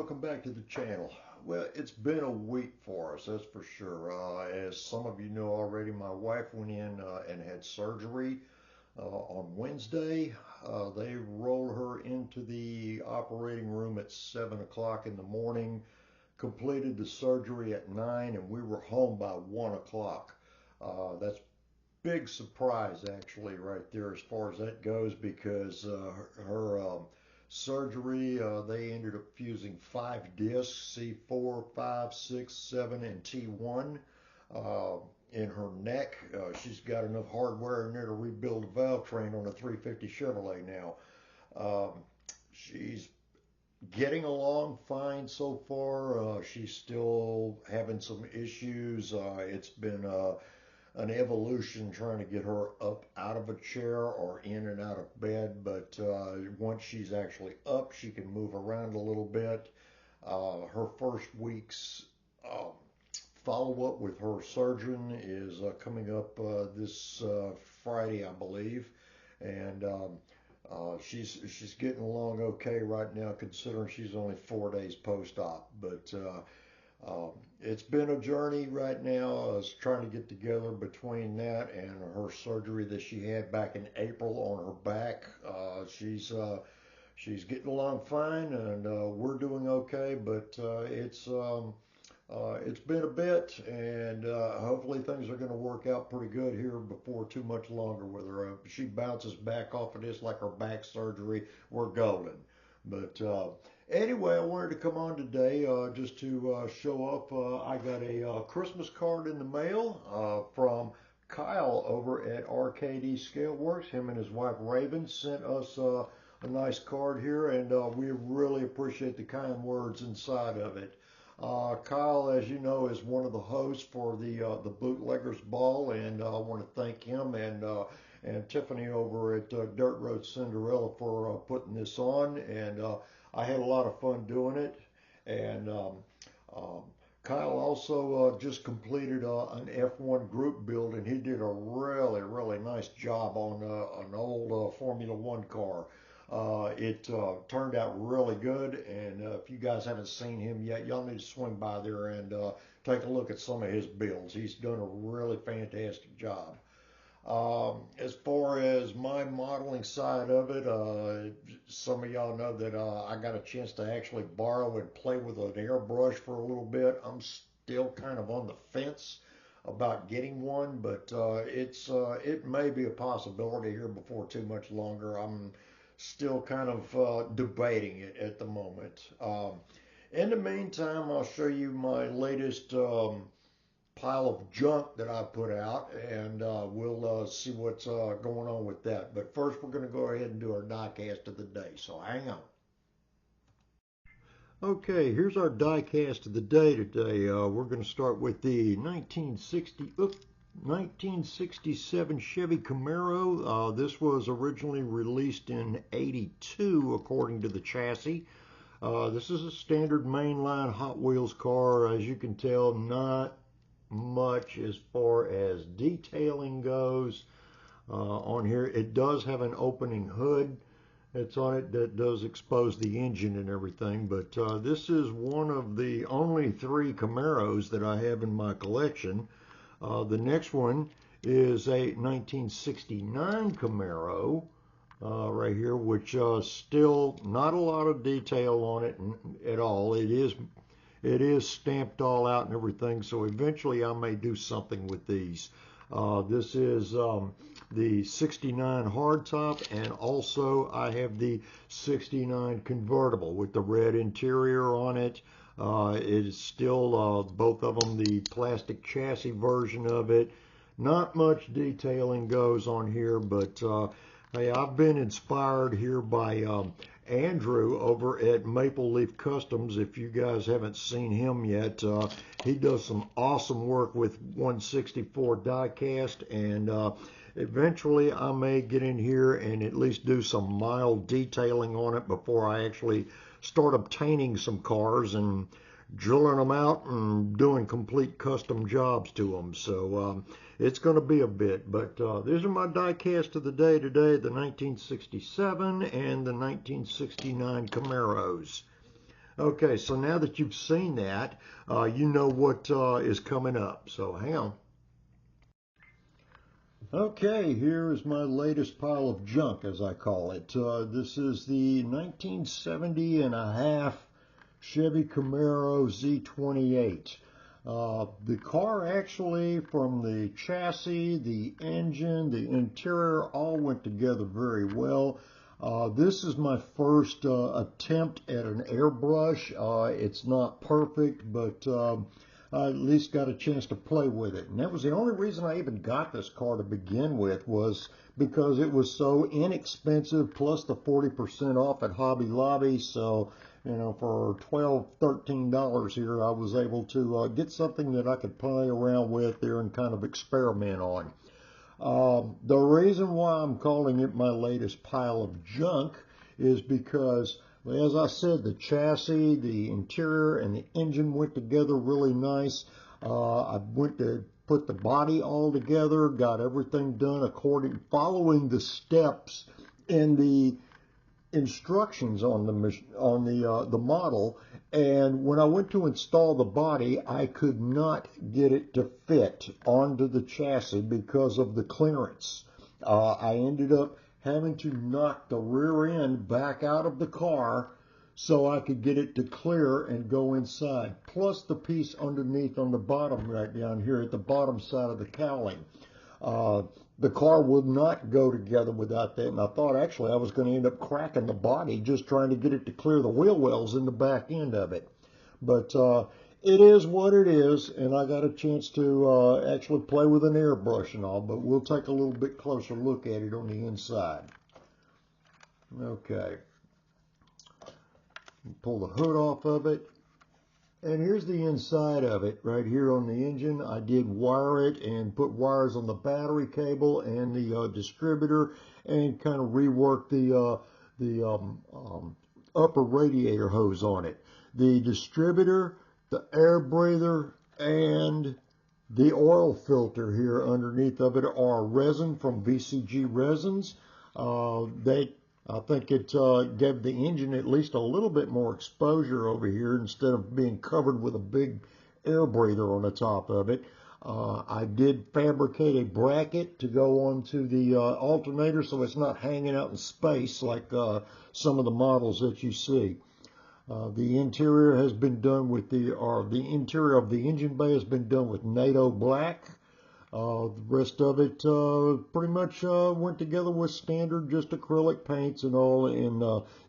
welcome back to the channel. Well, it's been a week for us, that's for sure. As some of you know already, my wife went in and had surgery on Wednesday. They rolled her into the operating room at 7 o'clock in the morning, completed the surgery at 9, and we were home by 1 o'clock. That's big surprise actually right there as far as that goes, because her surgery, they ended up fusing 5 discs, C4, 5, 6, 7, and T1 in her neck. She's got enough hardware in there to rebuild a valve train on a 350 Chevrolet now. She's getting along fine so far. She's still having some issues. It's been an evolution trying to get her up out of a chair or in and out of bed, but once she's actually up, she can move around a little bit. Her first week's follow-up with her surgeon is coming up this Friday, I believe, and she's getting along okay right now, considering she's only 4 days post-op. But it's been a journey right now. I was trying to get together between that and her surgery that she had back in April on her back. She's getting along fine, and we're doing okay. But it's been a bit, and hopefully things are going to work out pretty good here before too much longer with her. If she bounces back off of this like her back surgery, we're golden. But anyway, I wanted to come on today just to show up. I got a Christmas card in the mail from Kyle over at RKD Scaleworks. Him and his wife Raven sent us a nice card here, and we really appreciate the kind words inside of it. Kyle, as you know, is one of the hosts for the Bootleggers Ball, and I want to thank him and Tiffany over at Dirt Road Cinderella for putting this on, and I had a lot of fun doing it. And Kyle also just completed an F1 group build, and he did a really nice job on an old Formula One car. It turned out really good, and if you guys haven't seen him yet, y'all need to swing by there and take a look at some of his builds. He's done a really fantastic job. As far as my modeling side of it, some of y'all know that I got a chance to actually borrow and play with an airbrush for a little bit. I'm still kind of on the fence about getting one, but it may be a possibility here before too much longer. I'm still kind of debating it at the moment. In the meantime, I'll show you my latest pile of junk that I put out, and we'll see what's going on with that. But first, we're going to go ahead and do our diecast of the day, so hang on. Okay, here's our diecast of the day today. We're going to start with the 1967 Chevy Camaro. This was originally released in '82, according to the chassis. This is a standard mainline Hot Wheels car. As you can tell, not much as far as detailing goes on here. It does have an opening hood that's on it that does expose the engine and everything, but this is one of the only 3 Camaros that I have in my collection. The next one is a 1969 Camaro right here, which still not a lot of detail on it at all. It is stamped all out and everything, so eventually I may do something with these. This is the 69 hardtop, and also I have the 69 convertible with the red interior on it. It is still, both of them, the plastic chassis version of it. Not much detailing goes on here, but hey, I've been inspired here by Andrew over at Maple Leaf Customs. If you guys haven't seen him yet, he does some awesome work with 164 diecast, and eventually I may get in here and at least do some mild detailing on it before I actually start obtaining some cars and drilling them out and doing complete custom jobs to them. So it's going to be a bit, but these are my diecast of the day today, the 1967 and the 1969 Camaros. Okay, so now that you've seen that, you know what is coming up. So hang on. Okay, here is my latest pile of junk, as I call it. This is the 1970 and a half Chevy Camaro Z28. The car actually, from the chassis, the engine, the interior, all went together very well. This is my first attempt at an airbrush. It's not perfect, but I at least got a chance to play with it. And that was the only reason I even got this car to begin with, was because it was so inexpensive, plus the 40% off at Hobby Lobby. So, you know, for $12, $13 here, I was able to get something that I could play around with there and kind of experiment on. The reason why I'm calling it my latest pile of junk is because, as I said, the chassis, the interior, and the engine went together really nice. I went to put the body all together, got everything done following the steps in the instructions on the model, and when I went to install the body, I could not get it to fit onto the chassis because of the clearance. I ended up having to knock the rear end back out of the car so I could get it to clear and go inside, plus the piece underneath on the bottom right down here at the bottom side of the cowling. Uh, the car would not go together without that, and I thought actually I was going to end up cracking the body just trying to get it to clear the wheel wells in the back end of it. But it is what it is, and I got a chance to actually play with an airbrush and all, but we'll take a little bit closer look at it on the inside. Okay, pull the hood off of it. And here's the inside of it right here on the engine. I did wire it and put wires on the battery cable and the distributor, and kind of rework the upper radiator hose on it. The distributor, the air breather, and the oil filter here underneath of it are resin from VCG Resins. I think it gave the engine at least a little bit more exposure over here instead of being covered with a big air breather on the top of it. I did fabricate a bracket to go onto the alternator so it's not hanging out in space like some of the models that you see. The interior has been done with the interior of the engine bay has been done with NATO black. The rest of it pretty much went together with standard just acrylic paints and all, and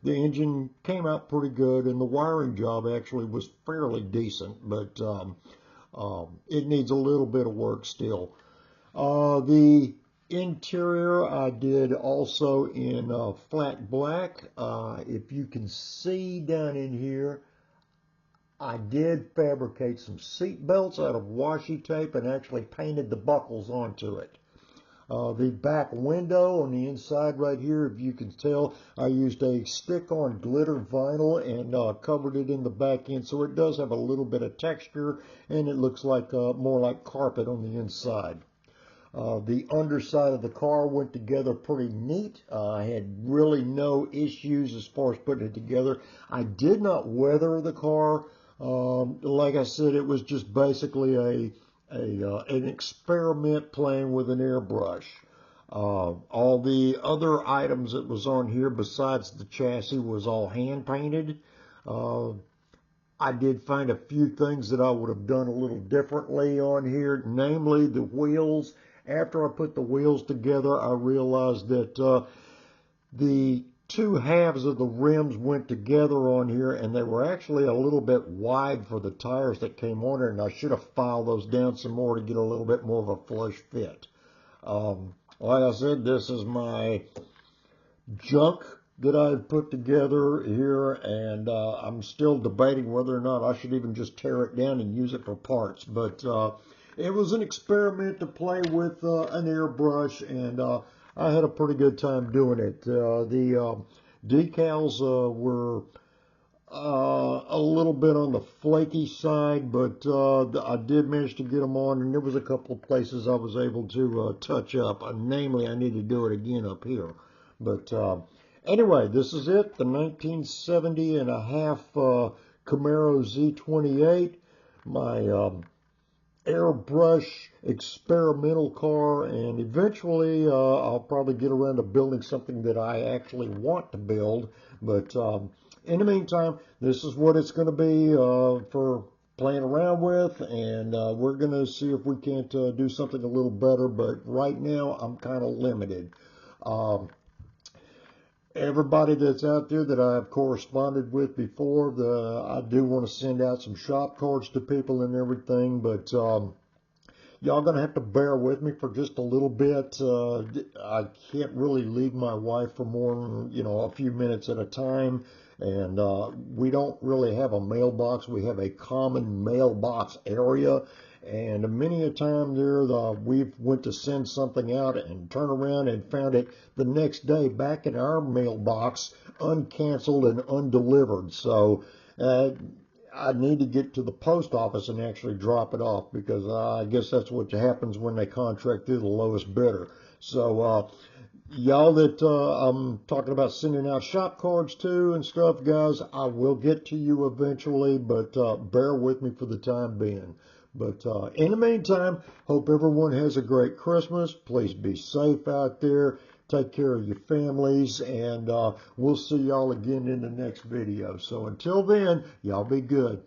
the engine came out pretty good, and the wiring job actually was fairly decent, but it needs a little bit of work still. The interior I did also in flat black. If you can see down in here, I did fabricate some seat belts out of washi tape and actually painted the buckles onto it. The back window on the inside right here, if you can tell, I used a stick-on glitter vinyl and covered it in the back end, so it does have a little bit of texture, and it looks like more like carpet on the inside. The underside of the car went together pretty neat. I had really no issues as far as putting it together. I did not weather the car. Like I said, it was just basically an experiment playing with an airbrush. All the other items that was on here besides the chassis was all hand painted. I did find a few things that I would have done a little differently on here, namely the wheels. After I put the wheels together, I realized that the two halves of the rims went together on here, and they were actually a little bit wide for the tires that came on it, and I should have filed those down some more to get a little bit more of a flush fit. Like I said, this is my junk that I've put together here, and I'm still debating whether or not I should even just tear it down and use it for parts, but it was an experiment to play with an airbrush, and I had a pretty good time doing it. The decals were a little bit on the flaky side, but I did manage to get them on, and there was a couple of places I was able to touch up. Namely, I need to do it again up here. But anyway, this is it, the 1970 and a half Camaro Z28, my airbrush experimental car, and eventually I'll probably get around to building something that I actually want to build. But in the meantime, this is what it's going to be for playing around with, and we're going to see if we can't do something a little better. But right now, I'm kind of limited. Um, Everybody that's out there that I've corresponded with before, I do want to send out some shop cards to people and everything, but y'all gonna have to bear with me for just a little bit. I can't really leave my wife for more than, a few minutes at a time, and we don't really have a mailbox. We have a common mailbox area, and many a time there, we've went to send something out and turn around and found it the next day back in our mailbox, uncanceled and undelivered. So I need to get to the post office and actually drop it off, because I guess that's what happens when they contract through the lowest bidder. So y'all that I'm talking about sending out shop cards to and stuff, guys, I will get to you eventually, but bear with me for the time being. But in the meantime, hope everyone has a great Christmas. Please be safe out there. Take care of your families, and we'll see y'all again in the next video. So until then, y'all be good.